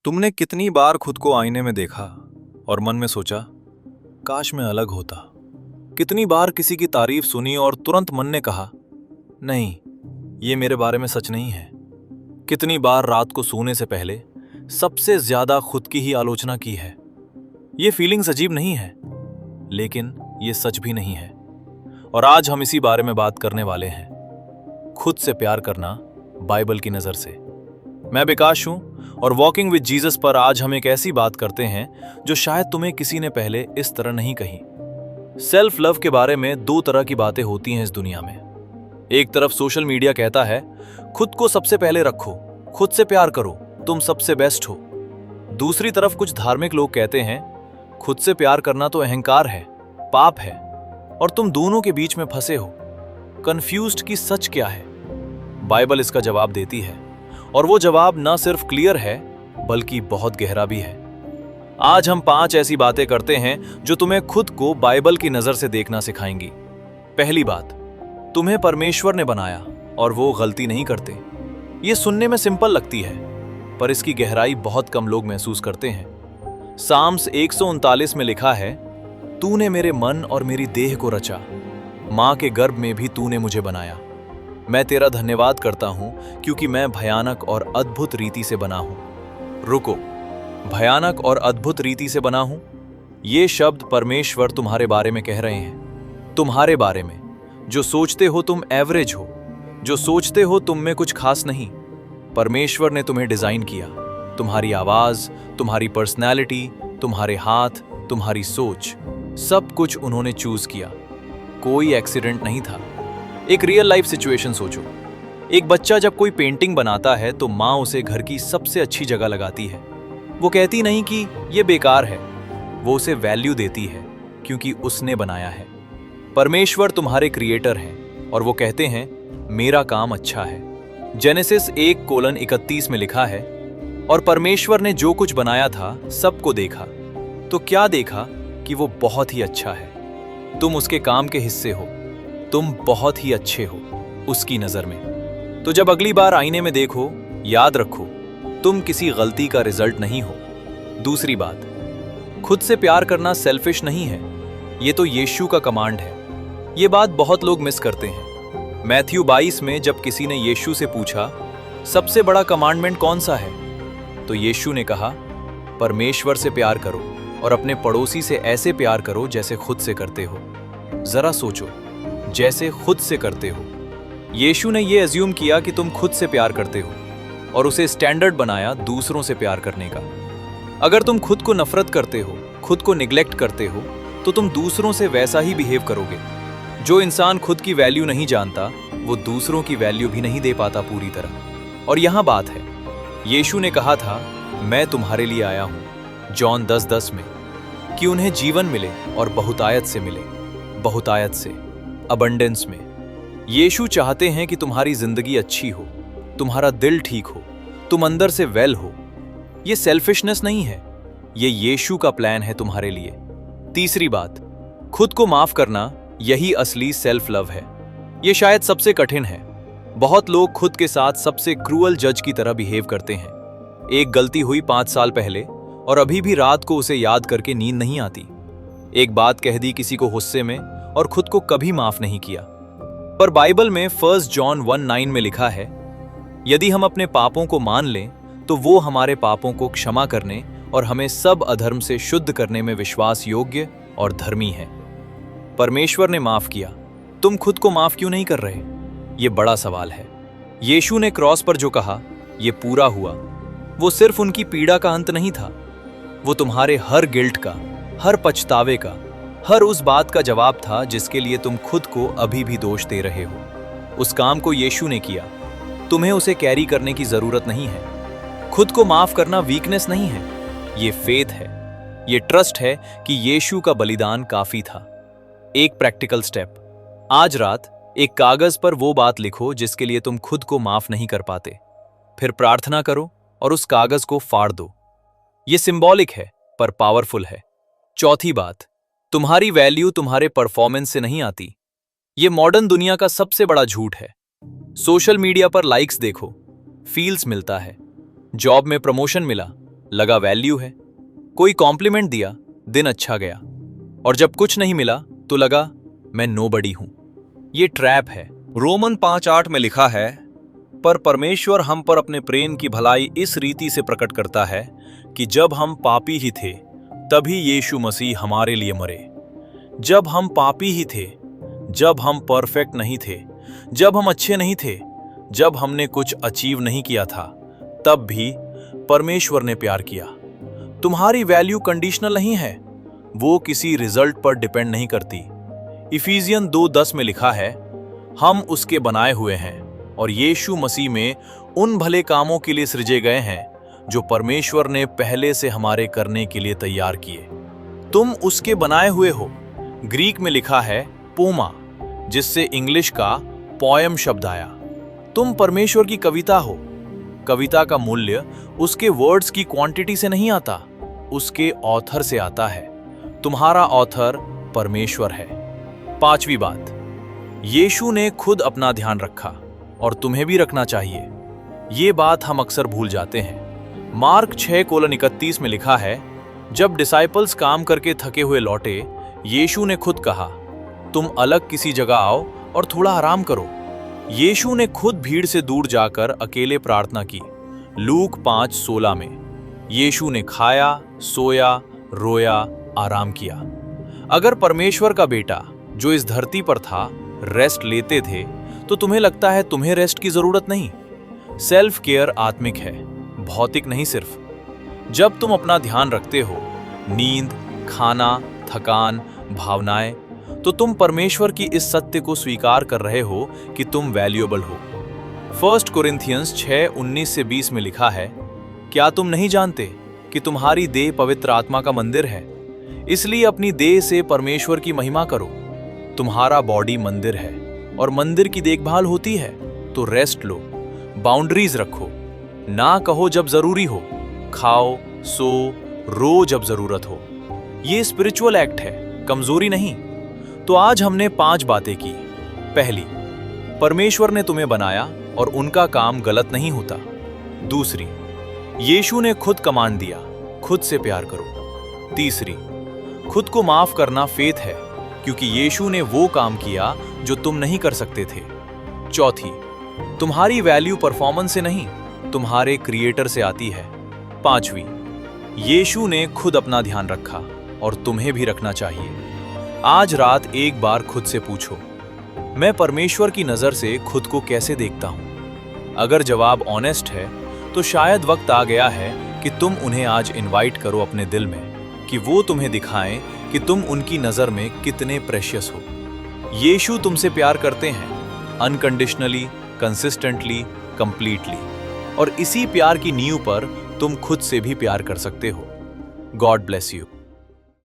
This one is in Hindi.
तुमने कितनी बार खुद को आईने में देखा और मन में सोचा, काश मैं अलग होता। कितनी बार किसी की तारीफ सुनी और तुरंत मन ने कहा, नहीं, ये मेरे बारे में सच नहीं है। कितनी बार रात को सोने से पहले सबसे ज्यादा खुद की ही आलोचना की है। ये फीलिंग्स अजीब नहीं है, लेकिन ये सच भी नहीं है। और आज हम इसी बारे में बात करने वाले हैं, खुद से प्यार करना बाइबल की नजर से। मैं विकास हूं और वॉकिंग विद जीसस पर आज हम एक ऐसी बात करते हैं जो शायद तुम्हें किसी ने पहले इस तरह नहीं कही। सेल्फ लव के बारे में दो तरह की बातें होती हैं इस दुनिया में। एक तरफ सोशल मीडिया कहता है, खुद को सबसे पहले रखो, खुद से प्यार करो, तुम सबसे बेस्ट हो। दूसरी तरफ कुछ धार्मिक लोग कहते हैं, खुद से प्यार करना तो अहंकार है, पाप है, और तुम दोनों के बीच में फंसे हो। कंफ्यूज्ड कि सच क्या है? बाइबल इसका जवाब देती है, और वो जवाब न सिर्फ क्लियर है बल्कि बहुत गहरा भी है। आज हम 5 ऐसी बातें करते हैं जो तुम्हें खुद को बाइबल की नजर से देखना सिखाएंगी। पहली बात, तुम्हें परमेश्वर ने बनाया और वो गलती नहीं करते। ये सुनने में सिंपल लगती है, पर इसकी गहराई बहुत कम लोग महसूस करते हैं। साम्स 139 में लिखा है, तूने मेरे मन और मेरी देह को रचा, मां के गर्भ में भी तूने मुझे बनाया। मैं तेरा धन्यवाद करता हूं क्योंकि मैं भयानक और अद्भुत रीति से बना हूं। रुको, भयानक और अद्भुत रीति से बना हूं, ये शब्द परमेश्वर तुम्हारे बारे में कह रहे हैं। तुम्हारे बारे में, जो सोचते हो तुम एवरेज हो, जो सोचते हो तुम में कुछ खास नहीं। परमेश्वर ने तुम्हें डिजाइन किया। तुम्हारी आवाज, तुम्हारी पर्सनैलिटी, तुम्हारे हाथ, तुम्हारी सोच, सब कुछ उन्होंने चूज किया। कोई एक्सीडेंट नहीं था। एक रियल लाइफ सिचुएशन सोचो। एक बच्चा जब कोई पेंटिंग बनाता है तो माँ उसे घर की सबसे अच्छी जगह लगाती है। वो कहती नहीं कि ये बेकार है, वो उसे वैल्यू देती है क्योंकि उसने बनाया है। परमेश्वर तुम्हारे क्रिएटर हैं और वो कहते हैं, मेरा काम अच्छा है। जेनेसिस 1:31 में लिखा है, और परमेश्वर ने जो कुछ बनाया था सबको देखा, तो क्या देखा कि वो बहुत ही अच्छा है। तुम उसके काम के हिस्से हो, तुम बहुत ही अच्छे हो उसकी नजर में। तो जब अगली बार आईने में देखो, याद रखो, तुम किसी गलती का रिजल्ट नहीं हो। दूसरी बात, खुद से प्यार करना सेल्फिश नहीं है, ये तो यीशु का कमांड है। ये बात बहुत लोग मिस करते हैं। मैथ्यू 22 में जब किसी ने यीशु से पूछा, सबसे बड़ा कमांडमेंट कौन सा है, तो यीशु ने कहा, परमेश्वर से प्यार करो और अपने पड़ोसी से ऐसे प्यार करो जैसे खुद से करते हो। जरा सोचो, जैसे खुद से करते हो। यीशु ने यह अज्यूम किया कि तुम खुद से प्यार करते हो और उसे स्टैंडर्ड बनाया दूसरों से प्यार करने का। अगर तुम खुद को नफरत करते हो, खुद को निग्लेक्ट करते हो, तो तुम दूसरों से वैसा ही बिहेव करोगे। जो इंसान खुद की वैल्यू नहीं जानता, वो दूसरों की वैल्यू भी नहीं दे पाता पूरी तरह। और यहां बात है, यीशु ने कहा था, मैं तुम्हारे लिए आया हूं, जॉन 10:10 में, कि उन्हें जीवन मिले और बहुतायत से मिले। बहुतायत से, अबंडेंस में। यीशु चाहते हैं कि तुम्हारी जिंदगी अच्छी हो, तुम्हारा दिल ठीक हो, तुम अंदर से वेल हो। ये सेल्फिशनेस नहीं है, ये यीशु का प्लान है तुम्हारे लिए। तीसरी बात, खुद को माफ करना, यही असली सेल्फ लव है। ये शायद सबसे कठिन है। बहुत लोग खुद के साथ सबसे क्रूअल जज की तरह बिहेव करते हैं। एक गलती हुई 5 साल पहले और अभी भी रात को उसे याद करके नींद नहीं आती। एक बात कह दी किसी को गुस्से में और खुद को कभी माफ नहीं किया। पर बाइबल में 1 जॉन 1:9 में लिखा है, यदि हम अपने पापों को मान लें तो वो हमारे पापों को क्षमा करने और हमें सब अधर्म से शुद्ध करने में विश्वास योग्य और धर्मी है। परमेश्वर ने माफ किया, तुम खुद को माफ क्यों नहीं कर रहे? ये बड़ा सवाल है। यीशु ने क्रॉस पर जो कहा, ये पूरा हुआ, वो सिर्फ उनकी पीड़ा का अंत नहीं था, वो तुम्हारे हर गिल्ट का, हर पछतावे का, हर उस बात का जवाब था जिसके लिए तुम खुद को अभी भी दोष दे रहे हो। उस काम को यीशु ने किया, तुम्हें उसे कैरी करने की जरूरत नहीं है। खुद को माफ करना वीकनेस नहीं है, ये फेथ है, ये ट्रस्ट है कि यीशु का बलिदान काफी था। एक प्रैक्टिकल स्टेप, आज रात एक कागज पर वो बात लिखो जिसके लिए तुम खुद को माफ नहीं कर पाते। फिर प्रार्थना करो और उस कागज को फाड़ दो। ये सिंबॉलिक है पर पावरफुल है। चौथी बात, तुम्हारी वैल्यू तुम्हारे परफॉर्मेंस से नहीं आती। ये मॉडर्न दुनिया का सबसे बड़ा झूठ है। सोशल मीडिया पर लाइक्स देखो, फील्स मिलता है, जॉब में प्रमोशन मिला, लगा वैल्यू है। कोई कॉम्प्लीमेंट दिया, दिन अच्छा गया। और जब कुछ नहीं मिला तो लगा मैं नोबडी हूं। ये ट्रैप है। रोमन 5:8 में लिखा है, पर परमेश्वर हम पर अपने प्रेम की भलाई इस रीति से प्रकट करता है कि जब हम पापी ही थे तभी यीशु मसीह हमारे लिए मरे। जब हम पापी ही थे, जब हम परफेक्ट नहीं थे, जब हम अच्छे नहीं थे, जब हमने कुछ अचीव नहीं किया था, तब भी परमेश्वर ने प्यार किया। तुम्हारी वैल्यू कंडीशनल नहीं है, वो किसी रिजल्ट पर डिपेंड नहीं करती। इफिसियन 2:10 में लिखा है, हम उसके बनाए हुए हैं और यीशु मसीह में उन भले कामों के लिए सृजे गए हैं जो परमेश्वर ने पहले से हमारे करने के लिए तैयार किए। तुम उसके बनाए हुए हो। ग्रीक में लिखा है पोमा, जिससे इंग्लिश का पोयम शब्द आया। तुम परमेश्वर की कविता हो। कविता का मूल्य उसके वर्ड्स की क्वांटिटी से नहीं आता, उसके ऑथर से आता है। तुम्हारा ऑथर परमेश्वर है। 5वीं बात, यीशु ने खुद अपना ध्यान रखा और तुम्हें भी रखना चाहिए। ये बात हम अक्सर भूल जाते हैं। मार्क 6:31 में लिखा है, जब डिसाइपल्स काम करके थके हुए लौटे, यीशु ने खुद कहा, तुम अलग किसी जगह आओ और थोड़ा आराम करो। यीशु ने खुद भीड़ से दूर जाकर अकेले प्रार्थना की। लूक 5:16 में यीशु ने खाया, सोया, रोया, आराम किया। अगर परमेश्वर का बेटा जो इस धरती पर था रेस्ट लेते थे, तो तुम्हें लगता है तुम्हें रेस्ट की जरूरत नहीं। सेल्फ केयर आत्मिक है, भौतिक नहीं सिर्फ। जब तुम अपना ध्यान रखते हो, नींद, खाना, थकान, भावनाएं, तो तुम परमेश्वर की इस सत्य को स्वीकार कर रहे हो कि तुम वैल्यूएबल हो। 1 कोरिन्थियंस 6:19-20 में लिखा है, क्या तुम नहीं जानते कि तुम्हारी देह पवित्र आत्मा का मंदिर है, इसलिए अपनी देह से परमेश्वर की महिमा करो। तुम्हारा बॉडी मंदिर है और मंदिर की देखभाल होती है, तो रेस्ट लो, बाउंड्रीज रखो। ना कहो जब जरूरी हो, खाओ, सो, रो जब जरूरत हो। ये स्पिरिचुअल एक्ट है, कमजोरी नहीं। तो आज हमने 5 बातें की। पहली, परमेश्वर ने तुम्हें बनाया और उनका काम गलत नहीं होता। दूसरी, यीशु ने खुद कमांड दिया, खुद से प्यार करो। तीसरी, खुद को माफ करना फेथ है, क्योंकि यीशु ने वो काम किया जो तुम नहीं कर सकते थे। चौथी, तुम्हारी वैल्यू परफॉर्मेंस से नहीं, तुम्हारे क्रिएटर से आती है। 5वीं, यीशु ने खुद अपना ध्यान रखा और तुम्हें भी रखना चाहिए। आज रात एक बार खुद से पूछो, मैं परमेश्वर की नजर से खुद को कैसे देखता हूं? अगर जवाब ऑनेस्ट है, तो शायद वक्त आ गया है कि तुम उन्हें आज इनवाइट करो अपने दिल में, कि वो तुम्हें दिखाएं कि तुम उनकी नजर में कितने प्रेशियस हो। यीशु तुमसे प्यार करते हैं, अनकंडीशनली, कंसिस्टेंटली, कंप्लीटली। और इसी प्यार की नींव पर तुम खुद से भी प्यार कर सकते हो। God bless you.